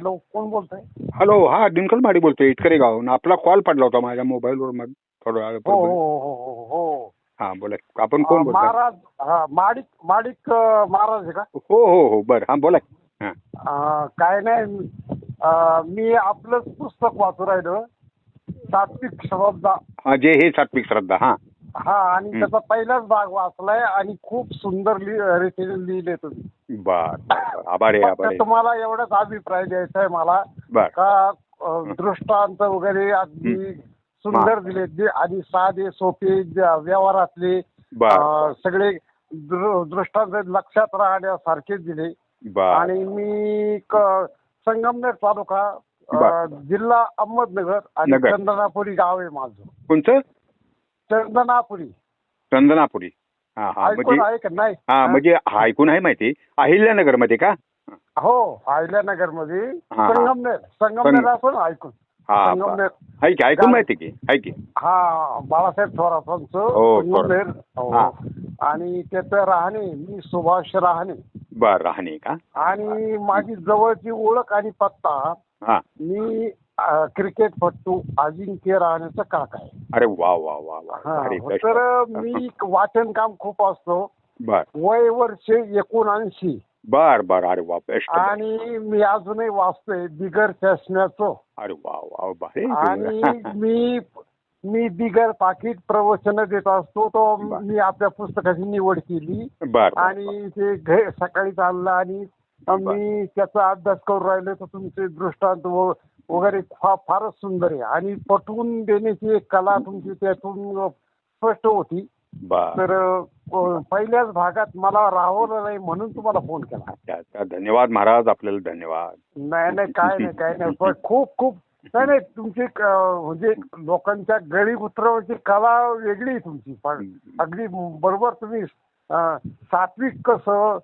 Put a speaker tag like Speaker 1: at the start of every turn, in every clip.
Speaker 1: Hello, कोण बोलतोय?
Speaker 2: Hello, हा दिनकर माडी बोलतोय, इटकरे गाव. आपला कॉल पडला होता माझ्या मोबाईलवर मग थोडा वेळ
Speaker 1: हो
Speaker 2: पूर्वी.
Speaker 1: हो हो हो हो.
Speaker 2: हा बोला, आपण कोण बोलताय?
Speaker 1: महाराज, हा माडिक माडिक महाराज आहे का?
Speaker 2: हो हो हो, बरं, हा बोला. हा
Speaker 1: काय नाही, मी आपलंच पुस्तक वाचू राहिलो, सात्विक श्रद्धा.
Speaker 2: हा, जे हे सात्विक श्रद्धा. हा
Speaker 1: हा, आणि त्याचा पहिलाच भाग वाचलाय आणि खूप सुंदर रीतीने लिहिले तुम्ही.
Speaker 2: बर, आभार आहे, आभार
Speaker 1: फक्त
Speaker 2: आहे.
Speaker 1: तुम्हाला एवढाच अभिप्राय द्यायचा आहे मला
Speaker 2: बर.
Speaker 1: का दृष्टांत वगैरे अगदी सुंदर दिले जे, आणि साधे सोपे व्यवहारातले
Speaker 2: बर.
Speaker 1: सगळे दृष्टांत लक्षात राहण्यासारखे दिले.
Speaker 2: बर.
Speaker 1: आणि मी संगमनेर तालुका, जिल्हा अहमदनगर, आणि चंदनापुरी गाव आहे माझं.
Speaker 2: कोणतं?
Speaker 1: चंदनापुरी.
Speaker 2: चंदनापुरी. हा हा,
Speaker 1: ऐकून आहे का नाही?
Speaker 2: हा, म्हणजे ऐकून आहे माहिती. अहिल्यानगर मध्ये का?
Speaker 1: हो, अहिल्यानगर मध्ये.
Speaker 2: हा, हा.
Speaker 1: संगमनेर असं ऐकून.
Speaker 2: हा,
Speaker 1: संगमनेर
Speaker 2: ऐकून माहिती की, आहे की.
Speaker 1: हा, बाळासाहेब थोरातांचं संगमनेर.
Speaker 2: हा.
Speaker 1: आणि त्याचं राहणे, मी सुभाष राहणे.
Speaker 2: बर, राहणे का?
Speaker 1: आणि माझी जवळची ओळख आणि पत्ता,
Speaker 2: हा.
Speaker 1: मी क्रिकेटपटू अजिंक्य राहण्याचा काका आहे.
Speaker 2: अरे वा वा वा वा.
Speaker 1: तर मी वाचन काम खूप असतो.
Speaker 2: बर.
Speaker 1: वय वर्ष 79.
Speaker 2: बर बर. अरे वा, बेस्ट.
Speaker 1: आणि मी अजूनही वाचतोय बिगर चष्म्याचं.
Speaker 2: अरे वा वा, भारी.
Speaker 1: आणि मी बिगर पाकिट प्रवचन देत असतो. तो मी आपल्या पुस्तकाची निवड केली.
Speaker 2: बर.
Speaker 1: आणि ते सकाळी चाललं, आणि मी त्याचा अभ्यास करून राहिलो. तर तुमचे दृष्टांत वगैरे फारच सुंदर आहे, आणि पटवून देण्याची एक कला तुमची त्यातून स्पष्ट होती. तर पहिल्याच भागात मला राहवलं नाही, म्हणून तुम्हाला फोन केला.
Speaker 2: धन्यवाद महाराज, आपल्याला धन्यवाद.
Speaker 1: नाही, काय नाही. पण खूप नाही, तुमची म्हणजे लोकांच्या गळी उतरवायची कला वेगळी आहे तुमची. पण अगदी बरोबर तुम्ही सात्विक कसं,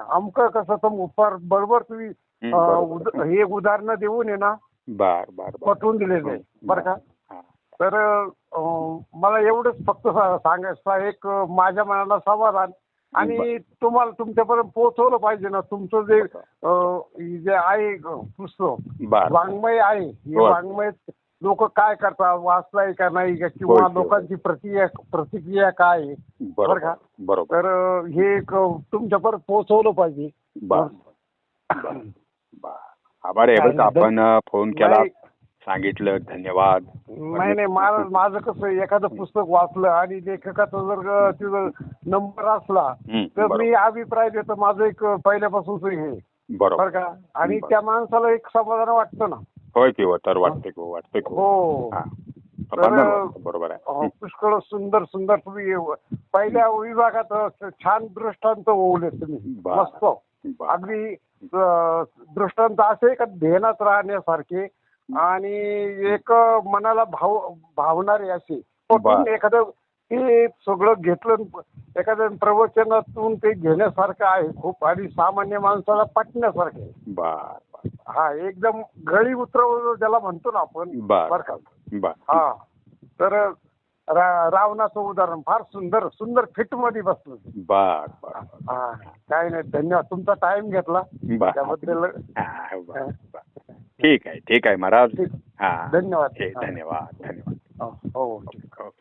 Speaker 1: अमक कसं, तर बरोबर तुम्ही हे उदाहरणं देऊन आहे ना, पटवून दिलेलं आहे बरं का. तर मला एवढंच फक्त सांगायचं, एक माझ्या मनाला समाधान, आणि तुम्हाला तुमच्यापर्यंत पोहोचवलं पाहिजे ना. तुमचं जे आहे पुस्तक वाङ्मय आहे, हे वाङ्मय लोक काय करतात, वाचलाय का नाही, किंवा लोकांची प्रतिक्रिया काय आहे, बरं का. तर हे तुमच्यापर्यंत पोहोचवलं पाहिजे.
Speaker 2: आभार आहे, आपण फोन केला, सांगितलं, धन्यवाद.
Speaker 1: नाही, माझं कसं, एखादं पुस्तक वाचलं आणि लेखकाचा जर तिथं नंबर असला तर मी अभिप्राय देतो. माझं एक पहिल्यापासूनच हे, बरं का. आणि त्या माणसाला एक समाधान वाटतं ना.
Speaker 2: होय की, तर वाटते
Speaker 1: हो.
Speaker 2: बरोबर आहे.
Speaker 1: पुष्कळ सुंदर तुम्ही पहिल्या विभागात छान दृष्टांत ओवले तुम्ही, मस्त. अगदी दृष्टांत असे का ध्यानात राहण्यासारखे, आणि एक मनाला भावणारे असे. पण एखादं ते सगळं घेतलं, एखाद्या प्रवचनातून ते घेण्यासारखं आहे खूप, आणि सामान्य माणसाला पटण्यासारखं आहे. हा, एकदम गळी उतरव ज्याला म्हणतो ना आपण, बरं का. हा, तर रावणाचं उदाहरण फार सुंदर फिट मध्ये बसलं. हा, काय नाही, धन्यवाद. तुमचा टाइम घेतला त्याबद्दल.
Speaker 2: ठीक आहे महाराज.
Speaker 1: धन्यवाद.
Speaker 2: धन्यवाद.
Speaker 1: हो.
Speaker 2: ओके.